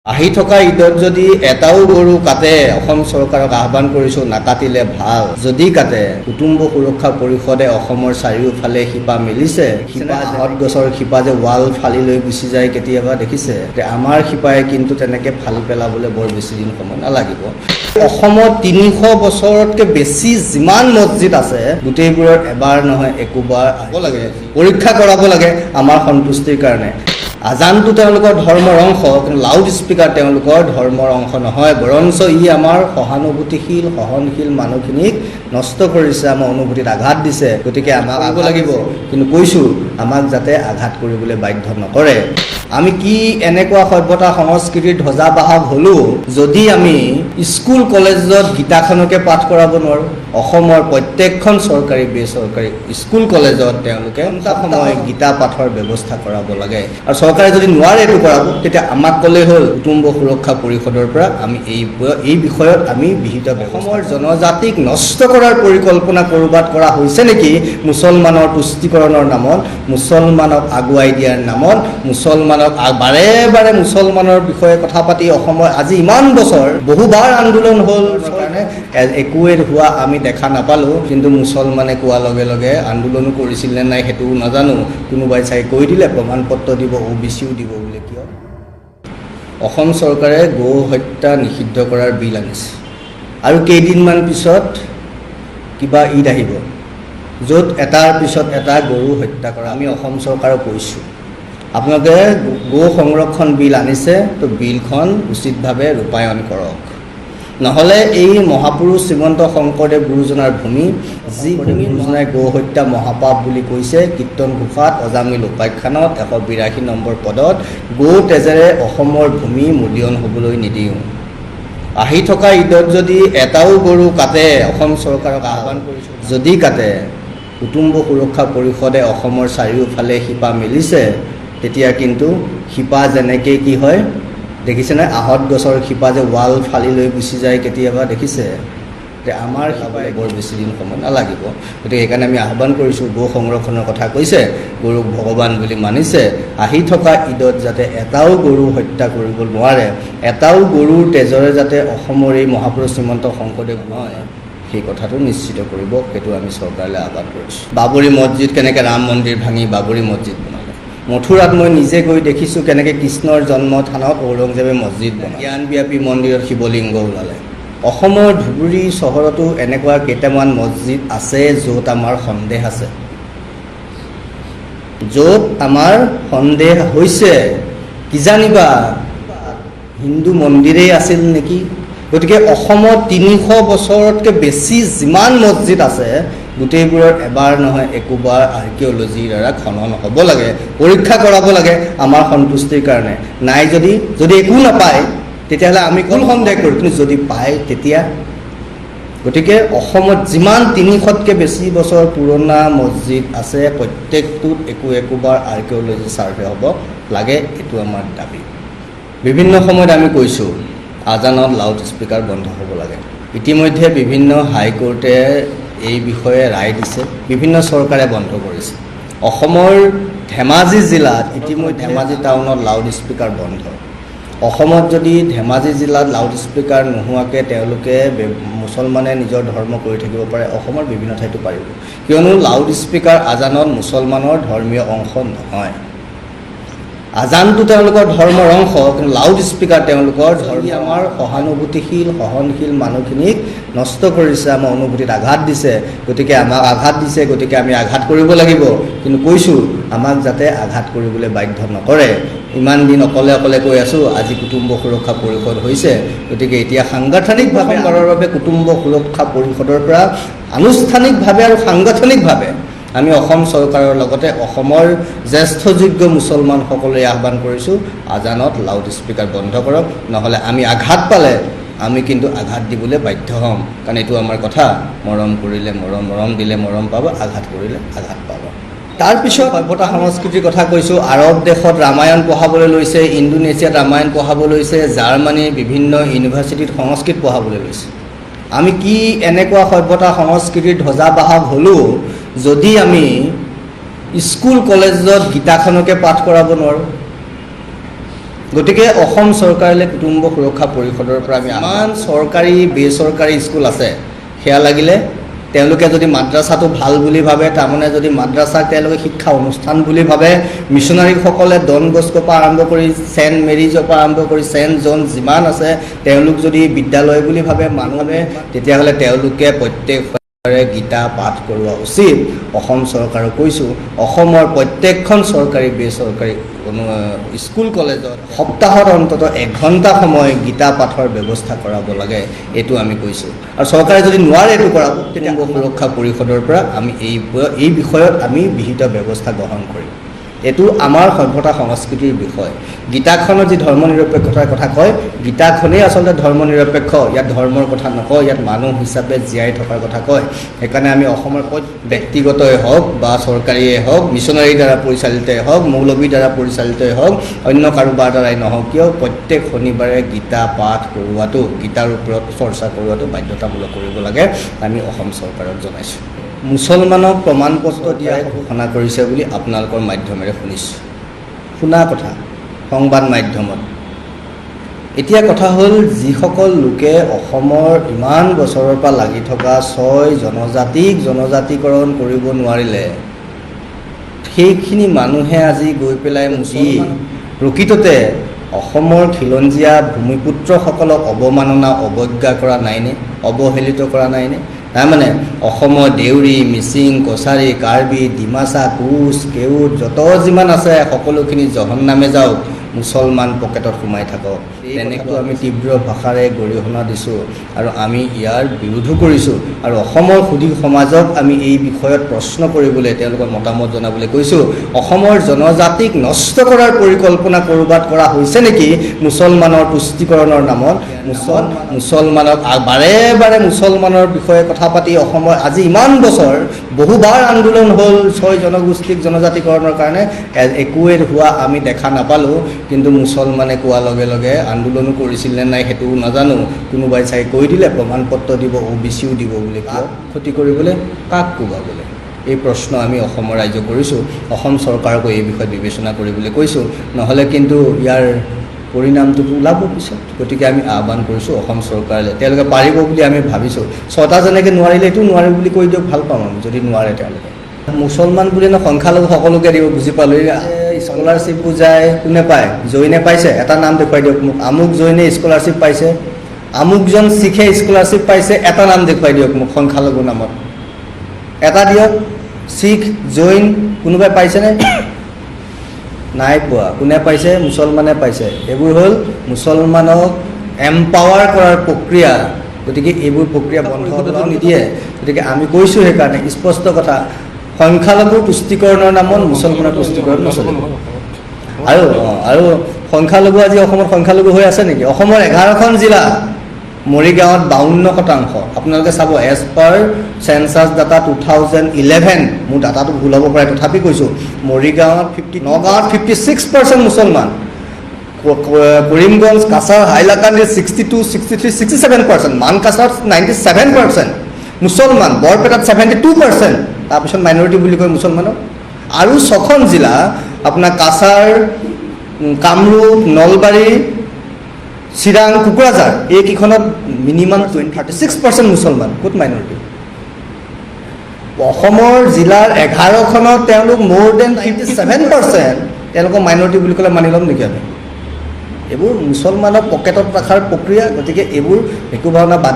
আহি থকা ঈদত যদি এটাও গৰু কাটে অসম চৰকাৰক আহ্বান কৰিছো নাকাটিলে ভাল যদি কাটে কুটুম্ব সুৰক্ষা পৰিষদে অসমৰ চাৰিওফালে শিপা মেলিছে শিপা হত গছৰ শিপা যে ৱাল ফালি লৈ গুচি যায় কেতিয়াবা দেখিছে যে আমাৰ শিপাই কিন্তু তেনেকে ফালি পেলাবলৈ বৰ বেছি দিন সময় নালাগিব অসমত 300 বছৰতকৈ বেছি যিমান মছজিদ আছে গোটেইবোৰৰ এবাৰ নহয় একোবাৰ হ'ব লাগে পৰীক্ষা কৰাব লাগে আমাৰ সন্তুষ্টিৰ কাৰণে আজানটো তেওঁলোকৰ ধৰ্মৰ অংশ কিন্তু লাউড স্পিকাৰ তেওঁলোকৰ ধৰ্মৰ অংশ নহয় বৰঞ্চ ই আমাৰ সহানুভূতিশীল সহনশীল মানুহখিনিক নষ্ট কৰিছে আমাৰ অনুভূতিত আঘাত দিছে গতিকে আমাক আগ লাগিব কিন্তু কৈছো আমাক যাতে আঘাত কৰিবলৈ বাধ্য নকৰে আমি কি এনেকুৱা সভ্যতা সংস্কৃতিৰ ধ্বজা বাহক হলো যদি আমি স্কুল কলেজত গীতাখনকে পাঠ কৰাব নোৱাৰো অসমৰ প্ৰত্যেকখন চৰকাৰী বেচৰকাৰী স্কুল কলেজত তেওঁলোকে সময় গীতা পাঠৰ ব্যৱস্থা কৰাব লাগে আৰু চৰকাৰে যদি নোৱাৰে এইটো কৰাব তেতিয়া আমাক ক'লে হ'ল কুটুম্ব সুৰক্ষা পৰিষদৰ পৰা আমি এই বিষয়ত আমি বিহিত অসমৰ জনজাতিক নষ্ট কৰাৰ পৰিকল্পনা কৰবাত কৰা হৈছে নেকি মুছলমানৰ তুষ্টিকৰণৰ নামত মুছলমানক আগুৱাই দিয়াৰ নামত মুছলমানক বাৰে বাৰে মুছলমানৰ বিষয়ে কথা পাতি অসমৰ আজি ইমান বছৰ বহুবাৰ আন্দোলন হ'ল কাৰণে একোৱে হোৱা আমি দেখা নাপালো কিন্তু মুছলমানে কোৱাৰ লগে লগে আন্দোলনো কৰিছিল নে নাই সেইটো নাজানো কোনোবাই চাই কৈ দিলে প্ৰমাণ পত্ৰ দিব ওবিচিও দিব বুলি কিয় অসম চৰকাৰে গো হত্যা নিষিদ্ধ কৰাৰ বিল আনিছে আৰু কেইদিনমান পিছত কিবা ঈদ আহিব য'ত এটাৰ পিছত এটা গৰু হত্যা কৰা আমি অসম চৰকাৰক কৈছোঁ আপোনালোকে গো সংৰক্ষণ বিল আনিছে তো বিলখন উচিতভাৱে ৰূপায়ণ কৰক নহ'লে এই মহাপুৰুষ শ্ৰীমন্ত শংকৰদেৱ গুৰুজনাৰ ভূমি যি গুৰুজনাই গো হত্যা মহাপাপ বুলি কৈছে কীৰ্তন ঘোষাত অজামিল উপাখ্যানত 182 নম্বৰ পদত গো তেজেৰে অসমৰ ভূমি মূল্যায়ন হ'বলৈ নিদিওঁ আহি থকা ঈদত যদি এটাও গৰু কাটে অসম চৰকাৰক আহ্বান কৰিছোঁ যদি কাটে কুটুম্ব সুৰক্ষা পৰিষদে অসমৰ চাৰিওফালে শিপা মেলিছে তেতিয়া কিন্তু শিপা যেনেকৈ কি হয় দেখিছেনে আহত গছৰ শিপা যে ৱাল ফালি লৈ গুচি যায় কেতিয়াবা দেখিছে যে আমাৰ শিপাই বৰ বেছি দিন সময় নালাগিব গতিকে সেইকাৰণে আমি আহ্বান কৰিছোঁ গো সংৰক্ষণৰ কথা কৈছে গৰুক ভগৱান বুলি মানিছে আহি থকা ঈদত যাতে এটাও গৰু হত্যা কৰিব নোৱাৰে এটাও গৰুৰ তেজৰে যাতে অসমৰ এই মহাপুৰুষ শ্ৰীমন্ত শংকৰদেৱ নহয় সেই কথাটো নিশ্চিত কৰিব সেইটো আমি চৰকাৰলৈ আহ্বান কৰিছোঁ বাবৰি মছজিদ কেনেকৈ ৰাম মন্দিৰ ভাঙি বাবৰি মছজিদ বনালে মথুৰাত মই নিজে গৈ দেখিছোঁ কেনেকৈ কৃষ্ণৰ জন্মস্থানত ঔৰংজেবে মছজিদ বনালে জ্ঞানব্যাপী মন্দিৰত শিৱলিংগ ওলালে অসমৰ ধুবুৰী চহৰতো এনেকুৱা কেইটামান মছজিদ আছে য'ত আমাৰ সন্দেহ আছে য'ত আমাৰ সন্দেহ হৈছে কিজানিবা হিন্দু মন্দিৰেই আছিল নেকি গতিকে অসমত 300 বছৰতকৈ বেছি যিমান মছজিদ আছে গোটেইবোৰৰ এবাৰ নহয় একোবাৰ আৰ্কিঅলজিৰ দ্বাৰা খনন হ'ব লাগে পৰীক্ষা কৰাব লাগে আমাৰ সন্তুষ্টিৰ কাৰণে নাই যদি একো নাপায় তেতিয়াহ'লে আমি কোন সন্দেহ কৰোঁ কিন্তু যদি পায় তেতিয়া গতিকে অসমত যিমান 300তকৈ বেছি বছৰ পুৰণা মছজিদ আছে প্ৰত্যেকটোত একোবাৰ আৰ্কিঅলজি ছাৰ্ভে হ'ব লাগে এইটো আমাৰ দাবী বিভিন্ন সময়ত আমি কৈছোঁ আজানত লাউড স্পিকাৰ বন্ধ হ'ব লাগে ইতিমধ্যে বিভিন্ন হাইকোৰ্টে এই বিষয়ে ৰায় দিছে বিভিন্ন চৰকাৰে বন্ধ কৰিছে অসমৰ ধেমাজি জিলাত ইতিমধ্যে ধেমাজি টাউনত লাউড স্পিকাৰ বন্ধ অসমত যদি ধেমাজি জিলাত লাউড স্পিকাৰ নোহোৱাকৈ তেওঁলোকে মুছলমানে নিজৰ ধৰ্ম কৰি থাকিব পাৰে অসমৰ বিভিন্ন ঠাইতো পাৰিব কিয়নো লাউড স্পিকাৰ আজানত মুছলমানৰ ধৰ্মীয় অংশ নহয় আজানটো তেওঁলোকৰ ধৰ্মৰ অংশ কিন্তু লাউড স্পিকাৰ তেওঁলোকৰ ধৰ্ম আমাৰ সহানুভূতিশীল সহনশীল মানুহখিনিক নষ্ট কৰিছে আমাৰ অনুভূতিত আঘাত দিছে গতিকে আমাক আঘাত দিছে গতিকে আমি আঘাত কৰিব লাগিব কিন্তু কৈছোঁ আমাক যাতে আঘাত কৰিবলৈ বাধ্য নকৰে ইমান দিন অকলে অকলে কৈ আছোঁ আজি কুটুম্ব সুৰক্ষা পৰিষদ হৈছে গতিকে এতিয়া সাংগঠনিকভাৱে বাৰৰ বাবে কুটুম্ব সুৰক্ষা পৰিষদৰ পৰা আনুষ্ঠানিকভাৱে আৰু সাংগঠনিকভাৱে আমি অসম চৰকাৰৰ লগতে অসমৰ জ্যেষ্ঠযোগ্য মুছলমানসকলে আহ্বান কৰিছোঁ আজানত লাউড স্পিকাৰ বন্ধ কৰক নহ'লে আমি আঘাত পালে আমি কিন্তু আঘাত দিবলৈ বাধ্য হ'ম কাৰণ এইটো আমাৰ কথা মৰম কৰিলে মৰম দিলে মৰম পাব আঘাত কৰিলে আঘাত পাব তাৰপিছত সভ্যতা সংস্কৃতিৰ কথা কৈছোঁ আৰৱ দেশত ৰামায়ণ পঢ়াবলৈ লৈছে ইণ্ডোনেছিয়াত ৰামায়ণ পঢ়াব লৈছে জাৰ্মানীৰ বিভিন্ন ইউনিভাৰ্চিটিত সংস্কৃত পঢ়াবলৈ লৈছে আমি কি এনেকুৱা সভ্যতা সংস্কৃতিৰ ধ্বজা বাহক হলো যদি আমি স্কুল কলেজত গীতাখনকে পাঠ কৰাব নোৱাৰোঁ গতিকে অসম চৰকাৰলৈ কুটুম্ব সুৰক্ষা পৰিষদৰ পৰা আমি ইমান চৰকাৰী বেচৰকাৰী স্কুল আছে, সেয়া লাগিলে তেওঁলোকে যদি মাদ্ৰাছাটো ভাল বুলি ভাবে, তাৰমানে যদি মাদ্ৰাছাক তেওঁলোকে শিক্ষা অনুষ্ঠান বুলি ভাবে, মিছনাৰীসকলে ডন বস্কোৰ পৰা আৰম্ভ কৰি ছেণ্ট মেৰিজৰ পৰা আৰম্ভ কৰি ছেণ্ট জন যিমান আছে, তেওঁলোক যদি বিদ্যালয় বুলি ভাবে মানুহে, তেতিয়াহ'লে তেওঁলোকে প্ৰত্যেক গীতা পাঠ কৰোৱা উচিত। অসম চৰকাৰক কৈছোঁ, অসমৰ প্ৰত্যেকখন চৰকাৰী বেচৰকাৰী স্কুল কলেজত সপ্তাহত অন্তত 1 ঘণ্টা সময় গীতা পাঠৰ ব্যৱস্থা কৰাব লাগে, এইটো আমি কৈছোঁ। আৰু চৰকাৰে যদি নোৱাৰে এইটো কৰাব, তেতিয়া সুৰক্ষা পৰিষদৰ পৰা আমি এই বিষয়ত আমি বিহিত ব্যৱস্থা গ্ৰহণ কৰিম। এইটো আমাৰ সভ্যতা সংস্কৃতিৰ বিষয়। গীতাখনত যি ধৰ্ম নিৰপেক্ষতাৰ কথা কয়, গীতাখনেই আচলতে ধৰ্ম নিৰপেক্ষ, ইয়াত ধৰ্মৰ কথা নকয়, ইয়াত মানুহ হিচাপে জীয়াই থকাৰ কথা কয়। সেইকাৰণে আমি অসমৰ ব্যক্তিগতই হওক বা চৰকাৰীয়ে হওক, মিছনাৰীৰ দ্বাৰা পৰিচালিতই হওক, মৌলবীৰ দ্বাৰা পৰিচালিতই হওক, অন্য কাৰোবাৰ দ্বাৰাই নহওক কিয়, প্ৰত্যেক শনিবাৰে গীতা পাঠ কৰোৱাটো, গীতাৰ ওপৰত চৰ্চা কৰোৱাটো বাধ্যতামূলক কৰিব লাগে, আমি অসম চৰকাৰক জনাইছোঁ। মুছলমানক প্ৰমাণ পত্ৰ দিয়াই ঘোষণা কৰিছে বুলি আপোনালোকৰ মাধ্যমেৰে শুনিছোঁ, শুনা কথা সংবাদ মাধ্যমত। এতিয়া কথা হ'ল, যিসকল লোকে অসমৰ ইমান বছৰৰ পৰা লাগি থকা 6 জনজাতিক জনজাতিকৰণ কৰিব নোৱাৰিলে, সেইখিনি মানুহে আজি গৈ পেলাই মুচি প্ৰকৃততে অসমৰ খিলঞ্জীয়া ভূমিপুত্ৰসকলক অৱমাননা অৱজ্ঞা কৰা নাইনে, অৱহেলিত কৰা নাইনে? তাৰমানে অসমৰ দেউৰী, মিচিং, কছাৰী, কাৰ্বি, ডিমাচা, কোচ, কেওট যত যিমান আছে সকলোখিনি জহন্নামে যাওক, মুছলমান পকেটত সোমাই থাকক, তেনেকৈ আমি তীব্ৰ ভাষাৰে গৰিহণা দিছোঁ আৰু আমি ইয়াৰ বিৰোধো কৰিছোঁ। আৰু অসমৰ সুধী সমাজক আমি এই বিষয়ত প্ৰশ্ন কৰিবলৈ, তেওঁলোকৰ মতামত জনাবলৈ কৈছোঁ। অসমৰ জনজাতিক নষ্ট কৰাৰ পৰিকল্পনা ক'ৰবাত কৰা হৈছে নেকি মুছলমানৰ তুষ্টিকৰণৰ নামত? মুছলমানক বাৰে বাৰে মুছলমানৰ বিষয়ে কথা পাতি অসমৰ আজি ইমান বছৰ বহুবাৰ আন্দোলন হ'ল 6 জনগোষ্ঠীক জনজাতিকৰণৰ কাৰণে, একোৱে হোৱা আমি দেখা নাপালোঁ। কিন্তু মুছলমানে কোৱাৰ লগে লগে আন্দোলনো কৰিছিল নে নাই সেইটোও নাজানো, কোনোবাই চাই কৈ দিলে প্ৰমাণ পত্ৰ দিব, OBCও দিব বুলি। কিয় ক্ষতি কৰিবলৈ, কাক কোবাবলৈ? এই প্ৰশ্ন আমি অসমৰ ৰাইজক কৰিছোঁ, অসম চৰকাৰকো এই বিষয়ত বিবেচনা কৰিবলৈ কৈছোঁ, নহ'লে কিন্তু ইয়াৰ পৰিণামটো ওলাব পিছত। গতিকে আমি আহ্বান কৰিছোঁ অসম চৰকাৰলৈ, তেওঁলোকে পাৰিব বুলি আমি ভাবিছোঁ। 6টা যেনেকৈ নোৱাৰিলে এইটো নোৱাৰিব বুলি কৈ দিয়ক, ভাল পাম আমি যদি নোৱাৰে তেওঁলোকে। মুছলমান বুলি সংখ্যালঘু সকলোকে দিব, বুজি পালোঁ। স্কলাৰশ্বিপ বুজায় কোনে পায়? জৈনে পাইছে? এটা নাম দেখুৱাই দিয়ক মোক। আমুক জৈনে স্কলাৰশ্বিপ পাইছে, আমুকজন শিখে স্কলাৰশ্বিপ পাইছে, এটা নাম দেখুৱাই দিয়ক মোক সংখ্যালঘু নামত, এটা দিয়ক। শিখ, জৈন কোনোবাই পাইছেনে? নাই পোৱা। কোনে পাইছে? মুছলমানে পাইছে। এইবোৰ হ'ল মুছলমানক এম্পাৱাৰ কৰাৰ প্ৰক্ৰিয়া। গতিকে এইবোৰ প্ৰক্ৰিয়া বন্ধ হ'বতো নিদিয়ে। গতিকে আমি কৈছোঁ সেইকাৰণে স্পষ্ট কথা, সংখ্যালঘুৰ তুষ্টিকৰণৰ নামত মুছলমানৰ তুষ্টিকৰণ নচলিব। আৰু সংখ্যালঘু আজি অসমত সংখ্যালঘু হৈ আছে নেকি? অসমৰ 11খন জিলা, মৰিগাঁৱত 52%। আপোনালোকে চাব, এজ পাৰ চেঞ্চাছ ডাটা 2011, মোৰ ডাটাটো ভুল হ'ব পাৰে তথাপি কৈছোঁ, মৰিগাঁৱত 50, নগাঁৱত 56% মুছলমান, কৰিমগঞ্জ, কাছাৰ, হাইলাকান্দিত 62, 63, 67%, মানকাছাৰত 97% মুছলমান, বৰপেটাত 72%, তাৰপিছত মাইনৰিটি বুলি কয় মুছলমানক। আৰু 6খন জিলা আপোনাৰ কাছাৰ, কামৰূপ, নলবাৰী, চিৰাং, কোকৰাঝাৰ, এইকেইখনত মিনিমাম 36% মুছলমান, ক'ত মাইনৰিটি? অসমৰ জিলাৰ 11খনত তেওঁলোক মোৰ দেন 57%, তেওঁলোকক মাইনৰিটি বুলি ক'লে মানি ল'ম নেকি আমি? এইবোৰ মুছলমানক পকেটত ৰখাৰ প্ৰক্ৰিয়া। গতিকে এইবোৰ একো ভাওনা বাদ